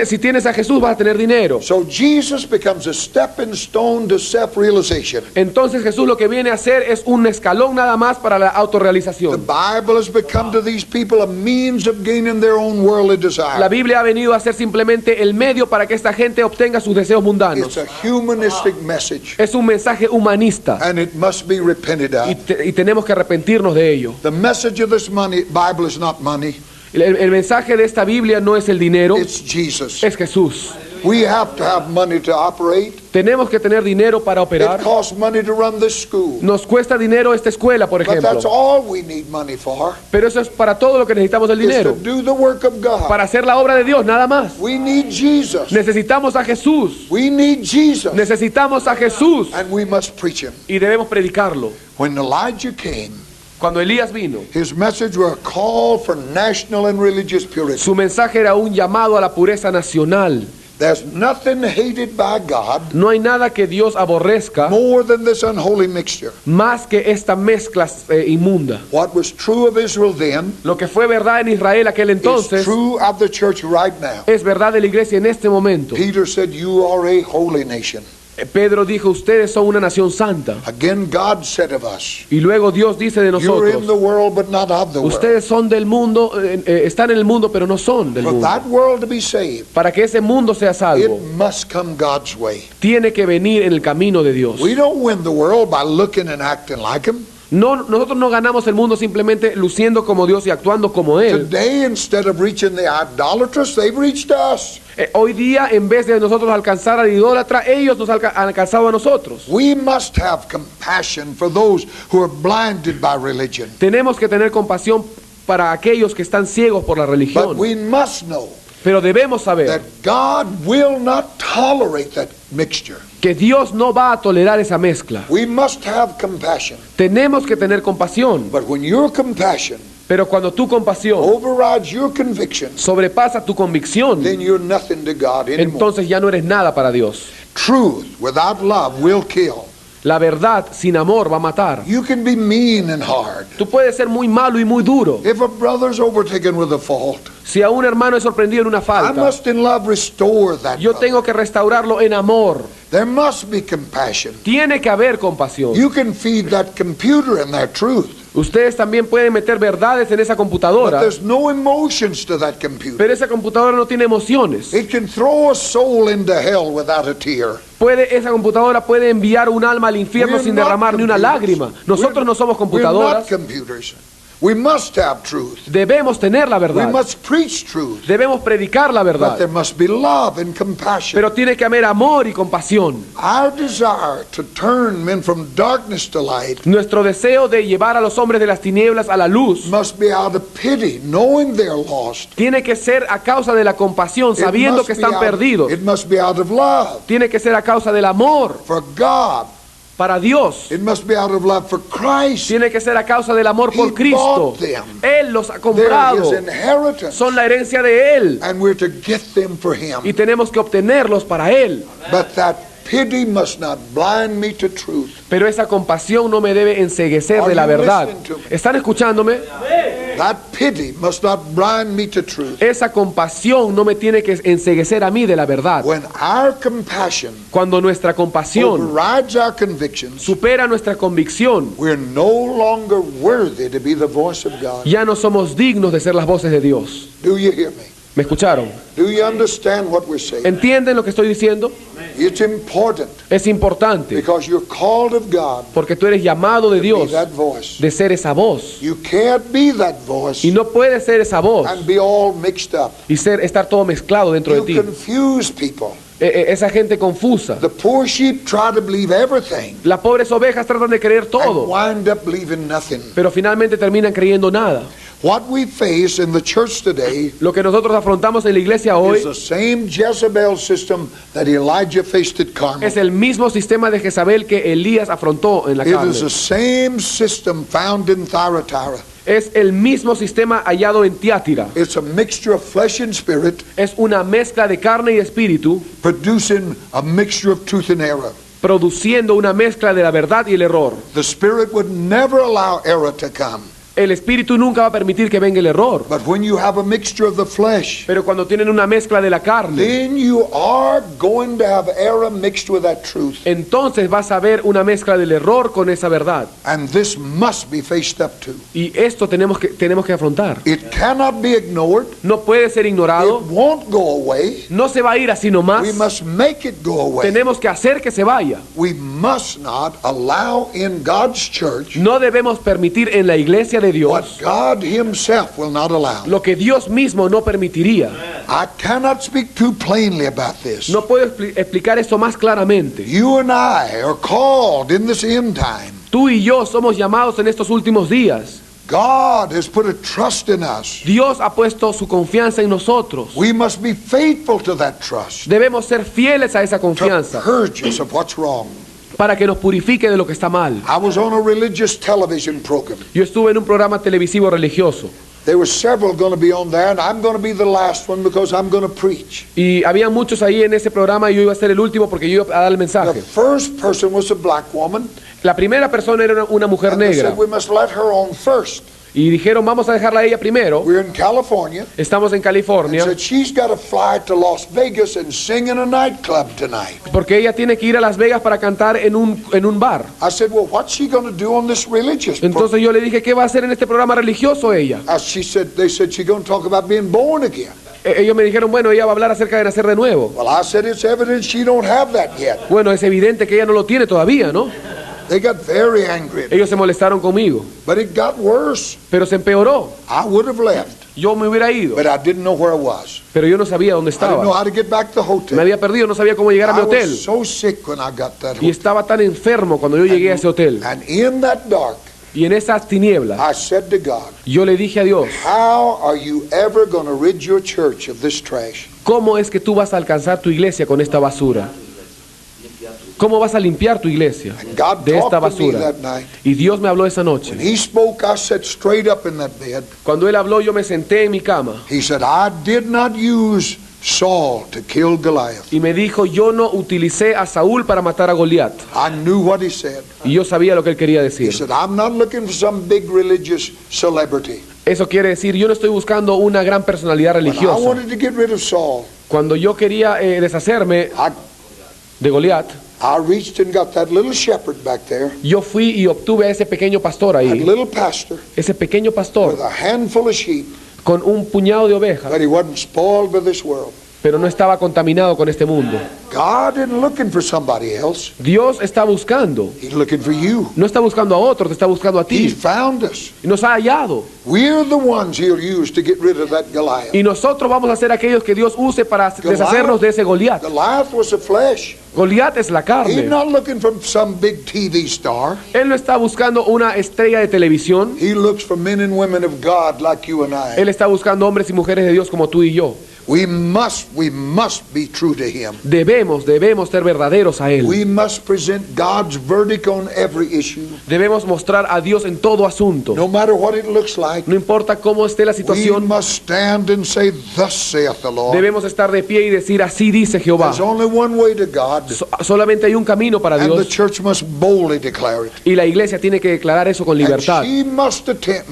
Si tienes a Jesús vas a tener dinero. So Jesus becomes a stepping stone to self-realization. Entonces Jesús lo que viene a hacer es un escalón nada más para la The autorrealización. Bible has become to these people a means of gaining their own worldly La desire. Biblia ha venido a ser simplemente el medio para que esta gente obtenga sus deseos It's mundanos. a humanistic message, Es un mensaje humanista and it must be repented of. y tenemos que arrepentirnos de ello. The message of this Bible is not money, El mensaje de esta Biblia no es el dinero, it's Jesus. es Jesús. We have to have money to operate. Tenemos que tener dinero para operar. It costs money to run this school. Nos cuesta dinero esta escuela, por But that's ejemplo. all we need money for. Pero eso es para todo lo que necesitamos el Is to dinero. do the work of God. Para hacer la obra de Dios, nada más. We need Jesus. Necesitamos a Jesús. We need Jesus. Necesitamos a Jesús. And we must preach him. Y debemos predicarlo. When Elijah came, Cuando Elías vino, his message was a call for national and religious purity. su mensaje era un llamado a la pureza nacional. There's nothing hated by God No hay nada que Dios aborrezca more than this unholy mixture. más que esta mezcla inmunda. What was true of Israel then Lo que fue verdad en Israel aquel is entonces true of the church right now. es verdad de la iglesia en este momento. Peter said, you are a holy nation. Pedro dijo, ustedes son una nación santa. Again, God said of us, Y luego Dios dice de you're in the nosotros, world but not of the world. ustedes son del mundo, están en el mundo pero no son del For mundo. that world to be saved, Para que ese mundo sea it salvo, must come God's way. tiene que venir en el camino de Dios. We don't win the world by looking and acting like him. No, nosotros no ganamos el mundo simplemente luciendo como Dios y actuando como Él. Today, instead of reaching the idolatrous, they've reached us. Hoy día, en vez de nosotros alcanzar al idólatra, ellos nos han alcanzado a nosotros. We must have compassion for those who are blinded by religion. Tenemos que tener compasión para aquellos que están ciegos por la But religión. we must know Pero debemos saber that God will not tolerate that mixture. que Dios no va a tolerar esa mezcla. We must have compassion. Tenemos que tener compasión. But when your compassion Pero cuando tu compasión overrides your conviction, sobrepasa tu convicción, then you're nothing to God anymore. entonces ya no eres nada para Dios. Truth without love will kill. La verdad sin amor va a matar. You can be mean and hard. Tú puedes ser muy malo y muy duro. If a brother's overtaken with a fault, Si a un hermano es sorprendido en una I falta, must in love restore that yo brother. tengo que restaurarlo en amor. There must be compassion. Tiene que haber compasión. You can feed that computer in that truth, Ustedes también pueden meter verdades en esa but computadora, there's no emotions to that computer. pero esa computadora no tiene emociones. It can throw a soul into hell without a tear. Esa computadora puede enviar un alma al infierno We're sin not derramar ni una computers. lágrima. Nosotros no somos We're not computadoras. computers. We must have truth. Debemos tener la We verdad. must preach truth. Debemos predicar la But there verdad. must be love and compassion. Pero tiene que haber amor y compasión. Our desire to turn men from darkness to light Nuestro deseo de llevar a los hombres de las tinieblas a la luz must be out of pity, knowing they're lost. tiene que ser a causa de la compasión, It sabiendo must que be están out- perdidos. It must be out of love Tiene que ser a causa del amor for God. para Dios. It must be out of love for Christ. Tiene que ser a causa del amor por He Cristo. bought them. Él los ha They're comprado. His inheritance. Son la herencia de Él. And we're to get them for Y Him. tenemos que obtenerlos para Él. But that pity must not blind me to truth. Pero esa compasión no me debe enceguecer Are de la you verdad. listening to me? ¿Están escuchándome? That pity must not blind me to truth. Esa compasión no me tiene que enceguecer a mí de la verdad. When our compassion Cuando nuestra compasión overrides our convictions, supera nuestra convicción, we're no longer worthy to be the voice of God. ya no somos dignos de ser las voces de Dios. Do you hear me? ¿Me escucharon? Do you understand what we're saying? ¿Entienden lo que estoy diciendo? It's important Es importante because you're called of God porque tú eres llamado de to be Dios that voice. de ser esa voz. You can't be that voice Y no puedes ser esa voz and be all mixed up. y estar todo mezclado dentro de You ti. confuse people. Esa gente confusa. The poor sheep try to believe everything Las pobres ovejas tratan de creer and todo, wind up believing nothing. pero finalmente terminan creyendo nada. What we face in the church today Lo que nosotros afrontamos en la iglesia hoy is the same Jezebel system that Elijah faced at Carmel. es el mismo sistema de Jezabel que Elías afrontó en la It carne. is the same system found in Thyatira. Es el mismo sistema hallado en Tiátira. It's a mixture of flesh and spirit, Es una mezcla de carne y espíritu, producing a mixture of truth and error. produciendo una mezcla de la verdad y el error. The spirit would never allow error to come. El espíritu nunca va a permitir que venga el error. But when you have a mixture of the flesh, Pero cuando tienen una mezcla de la carne, then you are going to have error mixed with that truth. entonces vas a ver una mezcla del error con esa verdad. And this must be faced up to. Y esto tenemos que afrontar. It cannot be ignored. No puede ser ignorado. It won't go away. No se va a ir así nomás. We must make it go away. Tenemos que hacer que se vaya. We must not allow in God's church No debemos permitir en la iglesia de de what Dios, God himself will not allow. lo que Dios mismo no permitiría. I cannot speak too plainly about this. No puedo explicar esto más claramente. You and I are called in this end time. Tú y yo somos llamados en estos últimos días. God has put a trust in us. Dios ha puesto su confianza en nosotros. We must be faithful to that trust Debemos ser fieles a esa to confianza purge us of what's wrong. para que nos purifique de lo que está mal. I was on a religious television program. Yo estuve en un programa televisivo religioso There were several going to be on there, and I'm going to be the last one because I'm going to preach. y había muchos ahí en ese programa y yo iba a ser el último porque yo iba a dar el The mensaje. first person was a black woman, La primera persona era una mujer and they negra said we must let her on first. y dijeron vamos a dejarla a ella primero. We're in California. Estamos en California Said she's got to fly to Las Vegas and sing in a nightclub tonight. porque ella tiene que ir a Las Vegas para cantar en un bar. I said, well, what's she going to do on this religious program? Entonces yo le dije, ¿qué va a hacer en este programa religioso ella? They said she's going to talk about being born again. Ellos me dijeron, bueno, ella va a hablar acerca de nacer de nuevo. Well, I said it's evident she don't have that yet. Bueno, es evidente que ella no lo tiene todavía, ¿no? They got very angry, Ellos se molestaron conmigo, but it got worse. pero se empeoró. I would have left, Yo me hubiera ido, but I didn't know where I was. pero yo no sabía dónde I didn't know estaba. how to get back to the Me hotel. había perdido, no sabía cómo llegar a mi I hotel. was so sick when I got that Y hotel. estaba tan enfermo cuando yo llegué a ese hotel. And in that dark, Y en esas tinieblas, I said to God, yo le dije a Dios, how are you ever going to rid your church of this trash? ¿cómo es que tú vas a alcanzar tu iglesia con esta basura? ¿Cómo vas a limpiar tu iglesia And God de esta talked to me basura? that night. Y Dios me habló esa noche. When he spoke, I sat straight up in that bed. Cuando Él habló, yo me senté en mi cama. He said, I did not use Saul to kill Goliath. Y me dijo, yo no utilicé a Saúl para matar a Goliat. I knew what he said. Y yo sabía lo que él quería He decir. said, I'm not looking for some big religious celebrity. Eso quiere decir, yo no estoy buscando una gran personalidad When I religiosa. wanted to get rid of Saul, Cuando yo quería deshacerme de Goliat, I reached and got that little shepherd back there, yo fui y obtuve a ese pequeño pastor that ahí, little pastor, ese pequeño pastor with a handful of sheep, con un puñado de ovejas, but he wasn't spoiled by this world. pero no estaba contaminado con este mundo. God isn't looking for somebody else. Dios está buscando, He's looking for you. no está buscando a otro, te está buscando a He's ti. found us. Y nos ha hallado. We're the ones he'll use to get rid of that Goliath. Y nosotros vamos a ser aquellos que Dios use para deshacernos de ese Goliat. Goliath was the flesh. Goliat es la He's carne. not looking for some big TV star. Él no está buscando una estrella de televisión. He looks for men and women of God like you and I. Él está buscando hombres y mujeres de Dios como tú y yo. We must be true to him. Debemos ser verdaderos a Él. We must present God's verdict on every issue. Debemos mostrar a Dios en todo asunto. No matter what it looks like, No importa cómo esté la we situación, must stand and say, thus saith the Lord. debemos estar de pie y decir, así dice Jehová. There's only one way to God, Solamente hay un camino para and the Dios church must boldly declare it. y la iglesia tiene que declarar eso con And libertad.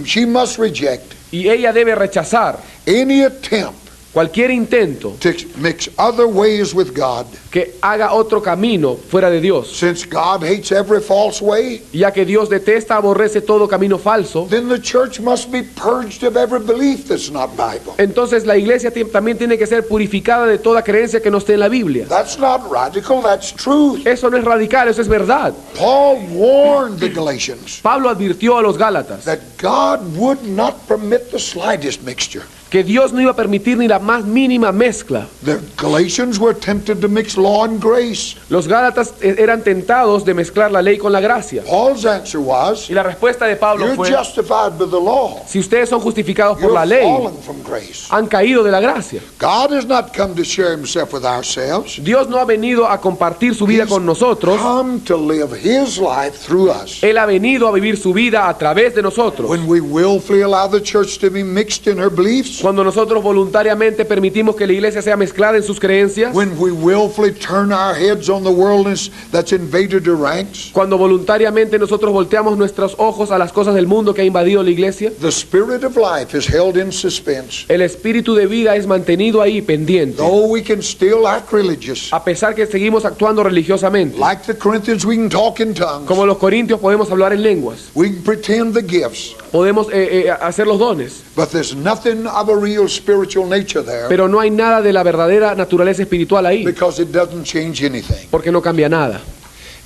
she must reject Y ella debe rechazar any attempt cualquier intento to mix other ways with God. que haga otro camino fuera de Dios. Since God hates every false way, Ya que Dios detesta, aborrece todo camino falso, then the church must be purged of every belief that's not Bible. entonces la iglesia también tiene que ser purificada de toda creencia que no esté en la Biblia. That's not radical, that's truth. Eso no es radical, eso es verdad. Paul warned the Galatians Pablo advirtió a los Gálatas that God would not permit the slightest mixture. que Dios no iba a permitir ni la más mínima mezcla. The Galatians were tempted to mix law and grace. Los Gálatas eran tentados de mezclar la ley con la gracia. Paul's answer was, Y la respuesta de Pablo you're fue, justified by the law. si ustedes son justificados por You're la ley, fallen from grace. han caído de la gracia. God has not come to share himself with ourselves. Dios no ha venido a compartir su vida con nosotros, Come to live his life through us. Él ha venido a vivir su vida a través de nosotros. When we willfully allow the church to be mixed in her beliefs, Cuando nosotros voluntariamente permitimos que la iglesia sea mezclada en sus creencias, when we willfully turn our heads on the worldliness that's invaded the ranks, cuando voluntariamente nosotros volteamos nuestros ojos a las cosas del mundo que ha invadido la iglesia, the spirit of life is held in suspense. el espíritu de vida es mantenido ahí pendiente. Though we can still act religious, A pesar que seguimos actuando religiosamente, like the Corinthians, we can talk in tongues, como los corintios podemos hablar en lenguas, we can pretend the gifts, podemos hacer los dones, but there's nothing of a real spiritual nature there, pero no hay nada de la verdadera naturaleza espiritual ahí, because it doesn't change anything. porque no cambia nada.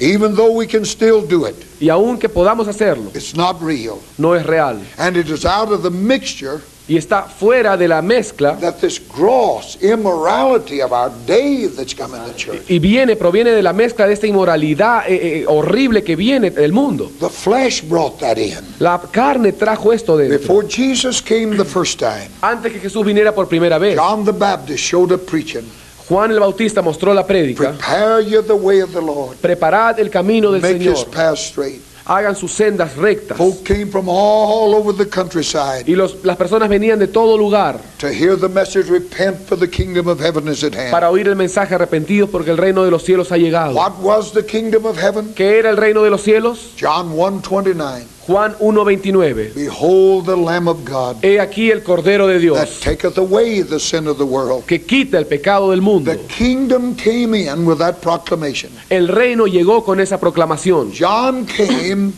Even though we can still do it, Y aunque podamos hacerlo, it's not real. no es real. And it is out of the mixture Y está fuera de la mezcla that this gross immorality of our day that's come in the church. y proviene de la mezcla de esta inmoralidad horrible que viene del mundo. The flesh brought that in. La carne trajo esto dentro. Before Jesus came the first time, Antes que Jesús viniera por primera vez, John the Baptist showed up preaching, Juan el Bautista mostró la prédica. prepare you the way of the Lord, Preparad el camino del make his Señor. path straight. Hagan sus sendas rectas. Folk came from all over the countryside Y las personas venían de todo lugar to hear the message, repent for the kingdom of heaven is at hand. para oír el mensaje arrepentidos porque el reino de los cielos ha llegado. What was the kingdom of heaven? ¿Qué era el reino de los cielos? John 1:29. Juan 1:29. Behold the Lamb of God He aquí el Cordero de that Dios taketh away the sin of the world. que quita el pecado del mundo. The kingdom came in with that proclamation. El reino llegó con esa proclamación. John came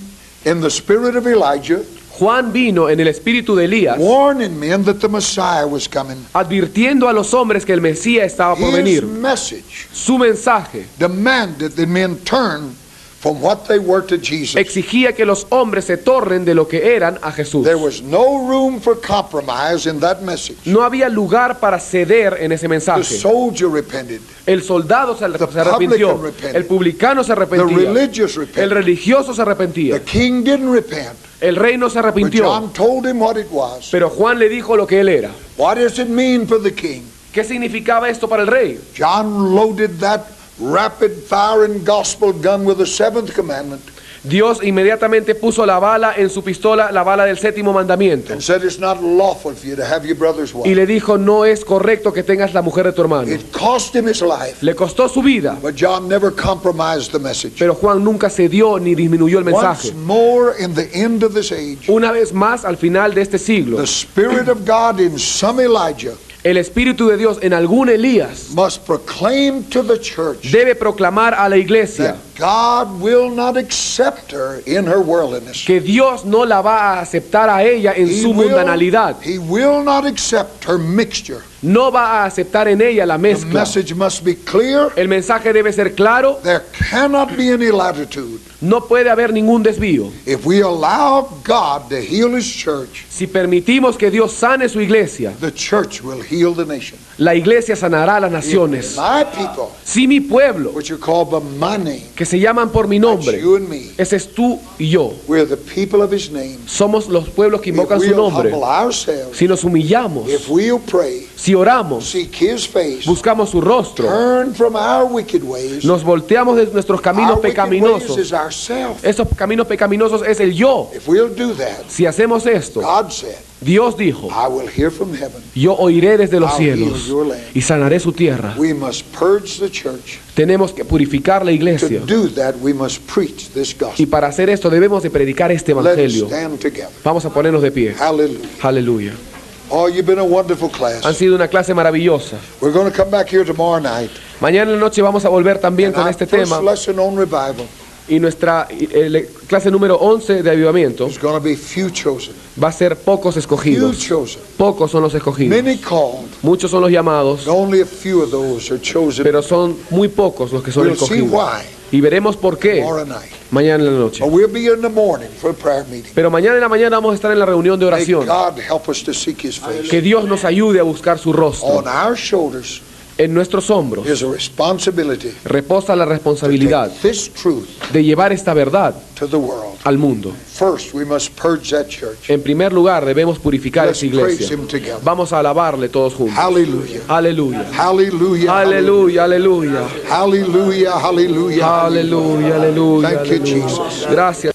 in the spirit of Elijah, Juan vino en el espíritu de Elías, warning men that the Messiah was coming. advirtiendo a los hombres que el Mesías estaba por His venir. message Su mensaje demanded that men turn from what they were to Jesus. exigía que los hombres se tornen de lo que eran a Jesús. There was no room for compromise in that message. No había lugar para ceder en ese The mensaje. soldier repented. El soldado se arrepintió, publican repented. el publicano se The arrepentía, religious el repented. religioso se The arrepentía, king didn't repent. el reino se But arrepintió, John told him what it was. pero Juan le dijo lo que él era. What does it mean for the king? ¿Qué significaba esto para el rey? John loaded that rapid firing gospel gun with the seventh commandment Dios inmediatamente puso la bala en su pistola, la bala del séptimo mandamiento, and said it's not lawful for you to have your brother's y wife. le dijo, no es correcto que tengas la mujer de tu hermano. It cost him his life, Le costó su vida, but John never compromised the message. pero Juan nunca cedió ni disminuyó el mensaje. Once more in the end of this age, Una vez más, al final de este siglo, the Spirit of God in some Elijah el Espíritu de Dios en algún Elías must proclaim to the church debe proclamar a la iglesia that God will not accept her in her worldliness. que Dios no la va a aceptar a ella en su mundanalidad. He will not accept her mixture. No va a aceptar en ella la The mezcla. message must be clear. El mensaje debe ser claro. There cannot be any latitude. No puede haber ningún desvío. If we allow God to heal His church, Si permitimos que Dios sane su iglesia, the church will heal the nation. la iglesia sanará a las naciones. My people, Si mi pueblo, which are called by my name, que se llaman por mi that's nombre, you and me, ese es tú y yo, we're the people of His name. somos los pueblos que If invocan su we'll nombre. humble ourselves, Si nos humillamos, if we'll pray, si oramos, seek His face, buscamos su rostro, turn from our wicked ways, nos volteamos de nuestros caminos our wicked ways pecaminosos. is ourself. Esos caminos pecaminosos es el yo. If we'll do that, Si hacemos esto, God said, Dios dijo, I will hear from heaven. yo oiré desde los I'll heal cielos your land. y sanaré su tierra. We must purge the church. Tenemos que purificar la To iglesia. do that, we must preach this Y gospel. para hacer esto debemos de predicar este Let us evangelio. stand together. Vamos a ponernos de pie. Hallelujah. Aleluya. Oh, you've been a wonderful Han class. sido una clase maravillosa. We're going to come back here tomorrow night. Mañana en la noche vamos a volver también And con our este first tema. lesson on revival Y nuestra clase número 11 de avivamiento is going to be few chosen. va a ser pocos Few escogidos. chosen. Pocos son los escogidos. Many called. Muchos son los llamados, Only a few of those are chosen. pero son muy pocos los que son We'll see escogidos. why Y veremos por qué tomorrow night. mañana en la noche. But we'll be in the morning for a prayer meeting. Pero mañana en la mañana vamos a estar en la reunión de May oración. God help us to seek His face. Que Dios nos ayude a buscar su rostro. On our shoulders En nuestros hombros is a responsibility reposa la to responsabilidad take this truth de llevar esta verdad to the world. al mundo. First, we must purge that church. En primer lugar, debemos purificar Let's esa praise iglesia. Him together. Vamos a alabarle todos juntos. Hallelujah. Aleluya. Hallelujah. Aleluya, aleluya. Hallelujah. Hallelujah. Aleluya, aleluya. Thank you, aleluya. Jesus. Gracias.